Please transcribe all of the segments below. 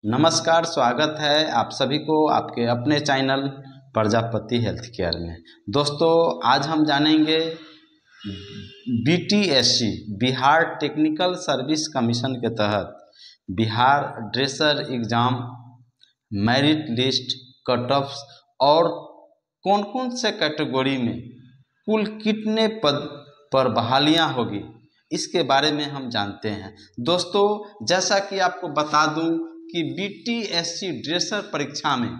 नमस्कार, स्वागत है आप सभी को आपके अपने चैनल प्रजापति हेल्थ केयर में। दोस्तों, आज हम जानेंगे BTSC Bihar technical service commission के तहत Bihar dresser exam merit list, cut offs और कौन कौन से कैटेगरी में कुल कितने पद पर बहालियां होगी, इसके बारे में हम जानते हैं। दोस्तों, जैसा कि आपको बता दूं कि बीटीएससी ड्रेसर परीक्षा में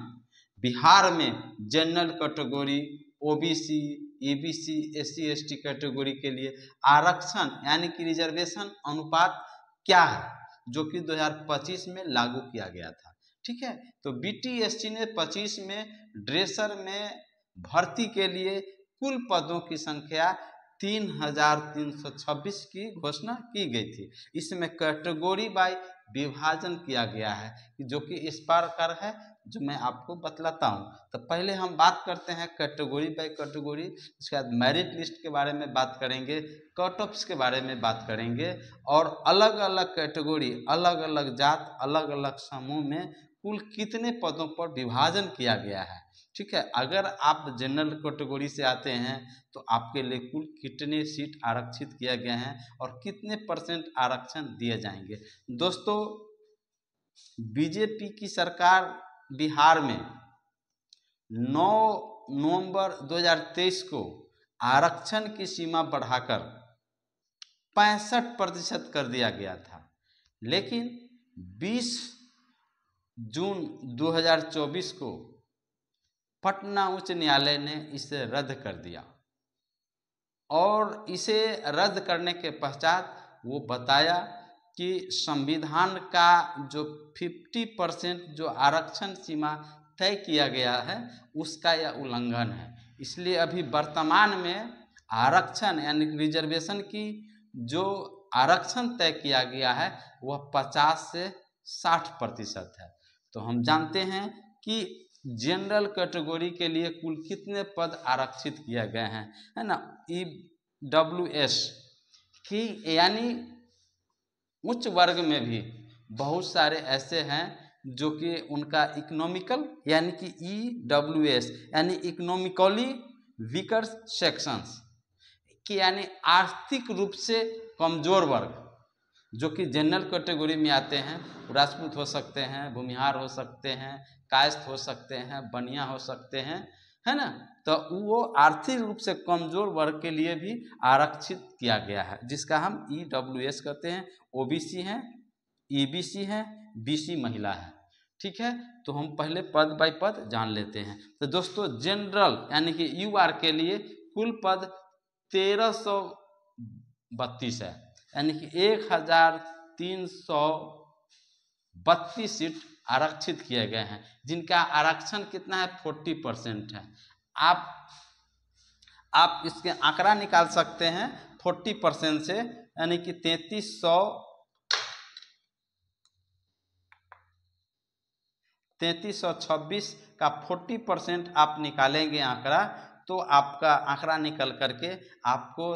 बिहार में general category, OBC, EBC, SC ST category के लिए आरक्षण यानी कि रिजर्वेशन अनुपात क्या है, जो कि 2025 में लागू किया गया था। ठीक है, तो बीटीएससी ने 25 में ड्रेसर में भर्ती के लिए कुल पदों की संख्या 3,326 की घोषणा की गई थी। इसमें कैटेगरी बाय विभाजन किया गया है, जो कि इस प्रकार है, जो मैं आपको बतलाता हूँ। तो पहले हम बात करते हैं कैटेगरी बाय कैटेगरी, उसके बाद मेरिट लिस्ट के बारे में बात करेंगे, कट ऑफ्स के बारे में बात करेंगे और अलग अलग कैटेगरी, अलग अलग जात, अलग अलग समूह में कुल कितने पदों पर विभाजन किया गया है। ठीक है, अगर आप जनरल कैटेगरी से आते हैं तो आपके लिए कुल कितने सीट आरक्षित किया गया है और कितने परसेंट आरक्षण दिए जाएंगे। दोस्तों, बीजेपी की सरकार बिहार में 9 नवंबर 2023 को आरक्षण की सीमा बढ़ाकर 65% कर दिया गया था, लेकिन 20 जून 2024 को पटना उच्च न्यायालय ने इसे रद्द कर दिया और इसे रद्द करने के पश्चात वो बताया कि संविधान का जो 50% जो आरक्षण सीमा तय किया गया है उसका यह उल्लंघन है। इसलिए अभी वर्तमान में आरक्षण यानी रिजर्वेशन की जो आरक्षण तय किया गया है वह 50 से 60% है। तो हम जानते हैं कि जनरल कैटेगरी के लिए कुल कितने पद आरक्षित किए गए हैं, है ना। ईडब्ल्यूएस की यानी उच्च वर्ग में भी बहुत सारे ऐसे हैं जो कि उनका इकोनॉमिकल यानी कि ईडब्ल्यूएस यानी इकोनॉमिकली वीकर सेक्शंस कि यानी आर्थिक रूप से कमजोर वर्ग, जो कि जनरल कैटेगरी में आते हैं। राजपूत हो सकते हैं, भूमिहार हो सकते हैं, कायस्थ हो सकते हैं, बनिया हो सकते हैं, है ना। तो वो आर्थिक रूप से कमजोर वर्ग के लिए भी आरक्षित किया गया है, जिसका हम ईडब्ल्यूएस कहते हैं। ओबीसी हैं, ईबीसी है, बीसी महिला है। ठीक है, तो हम पहले पद बाय पद जान लेते हैं। तो दोस्तों, जनरल यानी कि यूआर के लिए कुल पद 1332 है, यानी कि 1332 सीट आरक्षित किए गए हैं, जिनका आरक्षण कितना है 40% है। आप इसके आंकड़ा निकाल सकते हैं 40% से, यानी कि 3326 का 40% आप निकालेंगे आंकड़ा, तो आपका आंकड़ा निकल करके आपको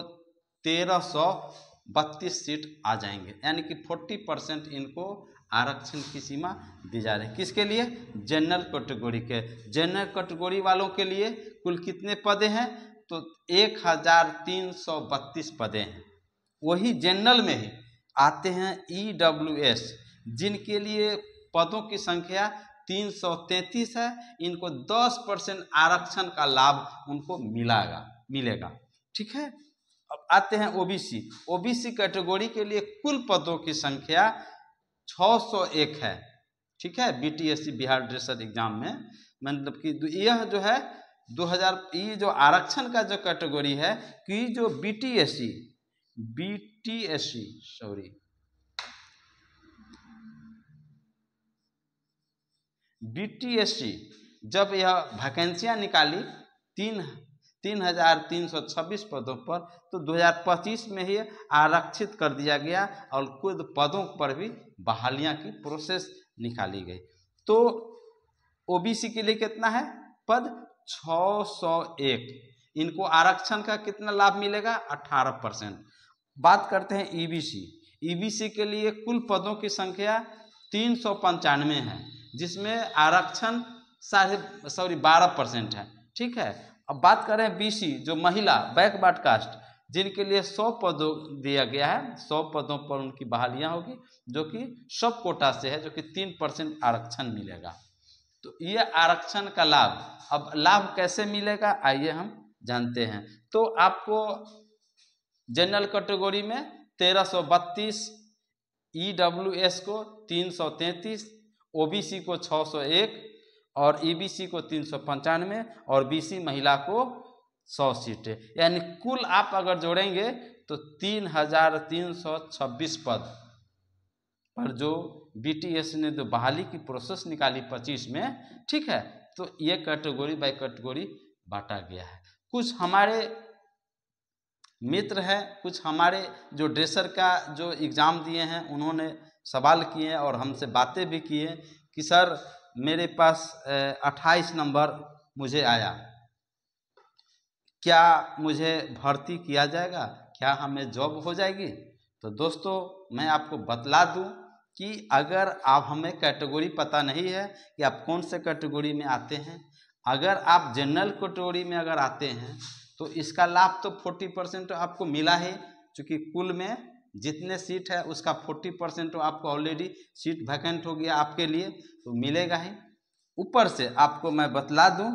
1332 सीट आ जाएंगे, यानी कि 40% इनको आरक्षण की सीमा दी जा रही है। किसके लिए? जनरल कैटेगरी के। जनरल कैटेगरी वालों के लिए कुल कितने पदे हैं? तो 1332 पदे हैं। वही जनरल में ही आते हैं ईडब्ल्यूएस, जिनके लिए पदों की संख्या 333 है। इनको 10% आरक्षण का लाभ उनको मिलेगा। ठीक है, अब आते हैं ओबीसी। ओबीसी कैटेगरी के लिए कुल पदों की संख्या 601 है। ठीक है, बीटीएससी बिहार ड्रेसर एग्जाम में, मतलब कि यह जो है 2000 ये जो आरक्षण का जो कैटेगरी है कि जो बीटीएससी जब यह वैकेंसियां निकाली 3,326 पदों पर, तो 2025 में ही आरक्षित कर दिया गया और कुछ पदों पर भी बहालियां की प्रोसेस निकाली गई। तो ओबीसी के लिए कितना है पद? 601। इनको आरक्षण का कितना लाभ मिलेगा? 18%। बात करते हैं ईबीसी। ईबीसी के लिए कुल पदों की संख्या 395 है, जिसमें आरक्षण 12% है। ठीक है। अब बात करें बीसी जो महिला बैकवर्ड कास्ट, जिनके लिए 100 पदों दिया गया है, 100 पदों पर उनकी बहालियां होगी, जो कि सब कोटा से है, जो कि 3% आरक्षण मिलेगा। तो ये आरक्षण का लाभ, अब लाभ कैसे मिलेगा आइए हम जानते हैं। तो आपको जनरल कैटेगरी में 1332, ईडब्ल्यूएस को 333, ओबीसी को 601 और ईबीसी को 395 और बीसी महिला को 100 सीटें, यानी कुल आप अगर जोड़ेंगे तो 3326 पद पर जो बीटीएस ने जो बहाली की प्रोसेस निकाली 25 में, ठीक है, तो ये कैटेगरी बाय कैटेगरी बांटा गया है। कुछ हमारे मित्र हैं, कुछ हमारे जो ड्रेसर का जो एग्ज़ाम दिए हैं, उन्होंने सवाल किए हैं और हमसे बातें भी की हैं कि सर मेरे पास 28 नंबर मुझे आया, क्या मुझे भर्ती किया जाएगा, क्या हमें जॉब हो जाएगी? तो दोस्तों मैं आपको बतला दूं कि अगर आप हमें कैटेगरी पता नहीं है कि आप कौन से कैटेगरी में आते हैं, अगर आप जनरल कैटेगरी में अगर आते हैं तो इसका लाभ तो 40% आपको मिला ही, चूँकि कुल में जितने सीट है उसका 40% तो आपको ऑलरेडी सीट वैकेंट हो गया आपके लिए, तो मिलेगा ही। ऊपर से आपको मैं बतला दूं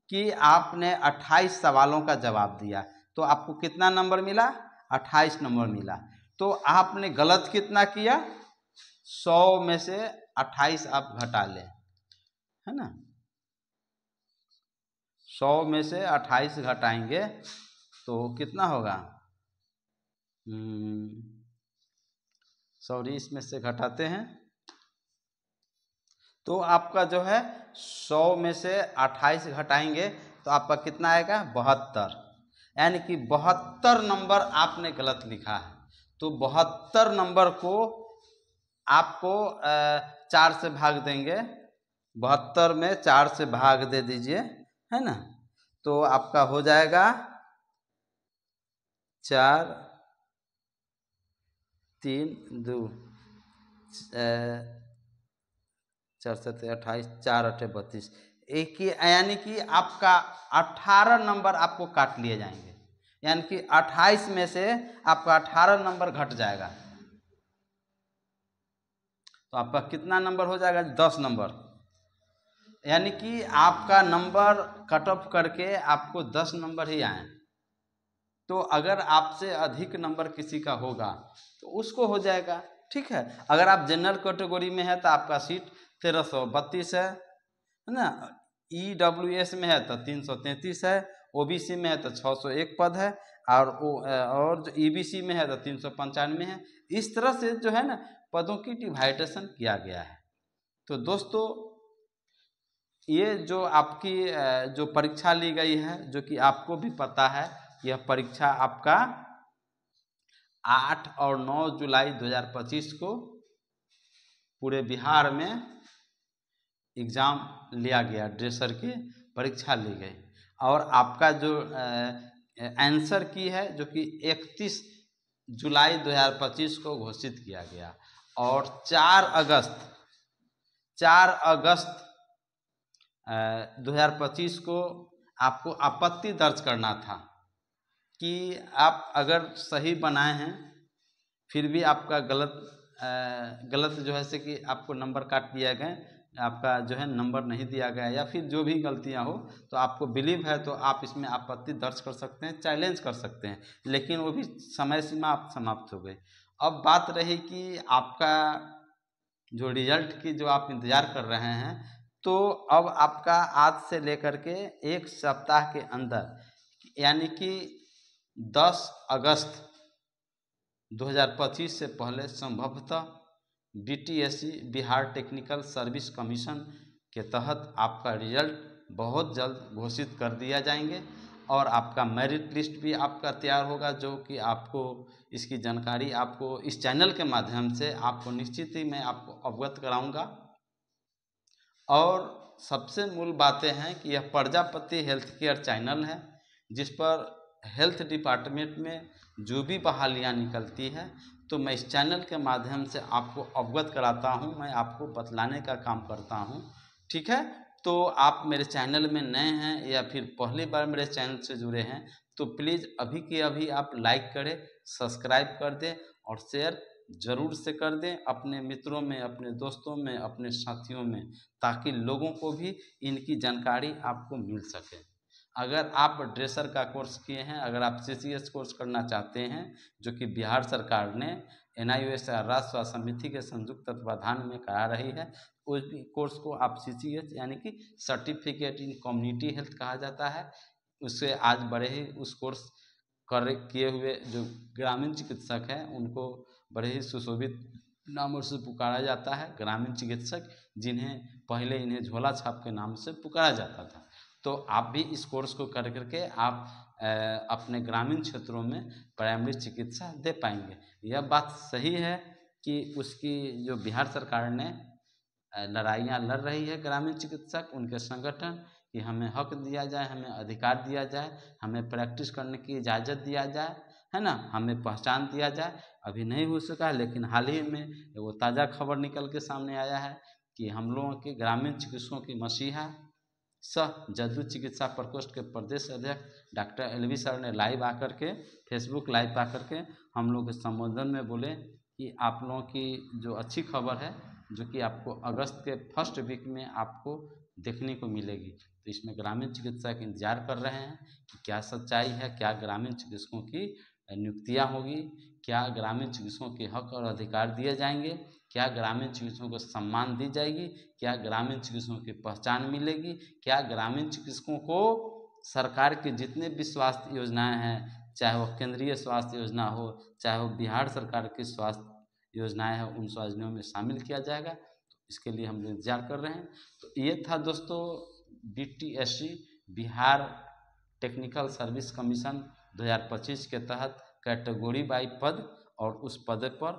कि आपने 28 सवालों का जवाब दिया, तो आपको कितना नंबर मिला? 28 नंबर मिला। तो आपने गलत कितना किया? 100 में से 28 आप घटा लें, है ना। 100 में से 28 घटाएंगे तो कितना होगा? सॉरी, इसमें से घटाते हैं तो आपका जो है 100 में से 28 घटाएंगे तो आपका कितना आएगा? 72, यानी कि 72 नंबर आपने गलत लिखा है। तो 72 नंबर को आपको 4 से भाग देंगे, 72 में 4 से भाग दे दीजिए, है ना। तो आपका हो जाएगा 4 3 2 4 7 28 4 8 32, एक ही, यानी कि आपका 18 नंबर आपको काट लिए जाएंगे, यानी कि 28 में से आपका 18 नंबर घट जाएगा, तो आपका कितना नंबर हो जाएगा? 10 नंबर, यानी कि आपका नंबर कट ऑफ करके आपको 10 नंबर ही आए। तो अगर आपसे अधिक नंबर किसी का होगा तो उसको हो जाएगा, ठीक है। अगर आप जनरल कैटेगरी में है तो आपका सीट 1332 है ना, ईडब्ल्यूएस में है तो 333 है, ओबीसी में है तो 601 पद है, और जो ईबीसी में है तो 395 है। इस तरह से जो है ना पदों की डिवाइडेशन किया गया है। तो दोस्तों ये जो आपकी जो परीक्षा ली गई है, जो कि आपको भी पता है, यह परीक्षा आपका 8 और 9 जुलाई 2025 को पूरे बिहार में एग्ज़ाम लिया गया, ड्रेसर की परीक्षा ली गई, और आपका जो आंसर की है जो कि 31 जुलाई 2025 को घोषित किया गया, और 4 अगस्त 2025 को आपको आपत्ति दर्ज करना था कि आप अगर सही बनाए हैं फिर भी आपका गलत जो है से कि आपको नंबर काट दिया गए, आपका जो है नंबर नहीं दिया गया, या फिर जो भी गलतियां हो, तो आपको बिलीव है तो आप इसमें आपत्ति दर्ज कर सकते हैं, चैलेंज कर सकते हैं, लेकिन वो भी समय सीमा आप समाप्त हो गई। अब बात रही कि आपका जो रिजल्ट की जो आप इंतज़ार कर रहे हैं, तो अब आपका आज से लेकर के 1 सप्ताह के अंदर, यानी कि 10 अगस्त 2025 से पहले संभवतः BTSC Bihar technical service commission के तहत आपका रिजल्ट बहुत जल्द घोषित कर दिया जाएंगे, और आपका मेरिट लिस्ट भी आपका तैयार होगा, जो कि आपको इसकी जानकारी आपको इस चैनल के माध्यम से आपको निश्चित ही मैं आपको अवगत कराऊंगा। और सबसे मूल बातें हैं कि यह प्रजापति हेल्थ केयर चैनल है, जिस पर हेल्थ डिपार्टमेंट में जो भी बहालियाँ निकलती है तो मैं इस चैनल के माध्यम से आपको अवगत कराता हूँ, मैं आपको बतलाने का काम करता हूँ। ठीक है, तो आप मेरे चैनल में नए हैं या फिर पहली बार मेरे चैनल से जुड़े हैं तो प्लीज़ अभी के अभी आप लाइक करें, सब्सक्राइब कर दें और शेयर ज़रूर से कर दें अपने मित्रों में, अपने दोस्तों में, अपने साथियों में, ताकि लोगों को भी इनकी जानकारी आपको मिल सके। अगर आप ड्रेसर का कोर्स किए हैं, अगर आप CCS कोर्स करना चाहते हैं जो कि बिहार सरकार ने NIOS राज्य स्वास्थ्य समिति के संयुक्त तत्वाधान में करा रही है, उस कोर्स को आप CCS यानी कि सर्टिफिकेट इन कम्युनिटी हेल्थ कहा जाता है, उससे आज बड़े ही उस कोर्स किए हुए जो ग्रामीण चिकित्सक हैं उनको बड़े ही सुशोभित नामों से पुकारा जाता है, ग्रामीण चिकित्सक, जिन्हें पहले इन्हें झोला छाप के नाम से पुकारा जाता था। तो आप भी इस कोर्स को कर करके आप अपने ग्रामीण क्षेत्रों में प्राइमरी चिकित्सा दे पाएंगे। यह बात सही है कि उसकी जो बिहार सरकार ने लड़ाइयाँ लड़ रही है ग्रामीण चिकित्सक, उनके संगठन, कि हमें हक दिया जाए, हमें अधिकार दिया जाए, हमें प्रैक्टिस करने की इजाज़त दिया जाए, है ना, हमें पहचान दिया जाए। अभी नहीं हो सका है, लेकिन हाल ही में वो ताज़ा खबर निकल के सामने आया है कि हम लोगों के ग्रामीण चिकित्सकों की मसीहा सह जदयू चिकित्सा प्रकोष्ठ के प्रदेश अध्यक्ष डॉक्टर LV सर ने लाइव आकर के, फेसबुक लाइव आकर के हम लोग के संबोधन में बोले कि आप लोगों की जो अच्छी खबर है, जो कि आपको अगस्त के फर्स्ट वीक में आपको देखने को मिलेगी। तो इसमें ग्रामीण चिकित्सक इंतजार कर रहे हैं कि क्या सच्चाई है, क्या ग्रामीण चिकित्सकों की नियुक्तियाँ होगी, क्या ग्रामीण चिकित्सकों के हक और अधिकार दिए जाएंगे, क्या ग्रामीण चिकित्सकों को सम्मान दी जाएगी, क्या ग्रामीण चिकित्सकों की पहचान मिलेगी, क्या ग्रामीण चिकित्सकों को सरकार के जितने भी स्वास्थ्य योजनाएं हैं, चाहे वो केंद्रीय स्वास्थ्य योजना हो, चाहे वो बिहार सरकार की स्वास्थ्य योजनाएं हैं, उन स्वास्थ्य योजनाओं में शामिल किया जाएगा। तो इसके लिए हम इंतजार कर रहे हैं। तो ये था दोस्तों BTSC Bihar technical service commission 2025 के तहत कैटेगरी बाई पद और उस पद पर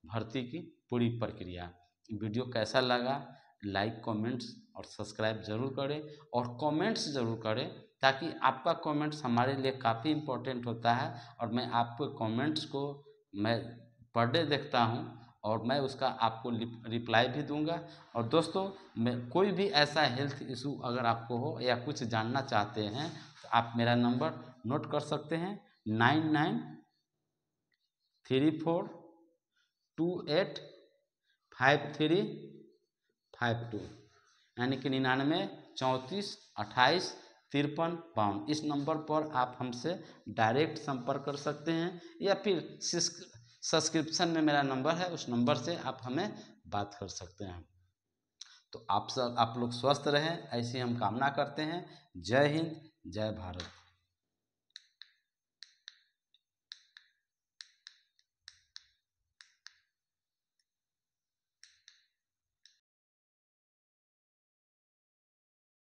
भर्ती की पूरी प्रक्रिया। वीडियो कैसा लगा, लाइक, कमेंट्स और सब्सक्राइब ज़रूर करें और कमेंट्स ज़रूर करें, ताकि आपका कमेंट्स हमारे लिए काफ़ी इम्पोर्टेंट होता है और मैं आपके कमेंट्स को मैं पर डे देखता हूँ और मैं उसका आपको रिप्लाई भी दूंगा। और दोस्तों, मैं कोई भी ऐसा हेल्थ इशू अगर आपको हो या कुछ जानना चाहते हैं तो आप मेरा नंबर नोट कर सकते हैं 9934285352, यानी कि 9934285352। इस नंबर पर आप हमसे डायरेक्ट संपर्क कर सकते हैं या फिर सब्सक्रिप्शन में मेरा नंबर है, उस नंबर से आप हमें बात कर सकते हैं। तो आप लोग स्वस्थ रहें, ऐसी हम कामना करते हैं। जय हिंद, जय भारत।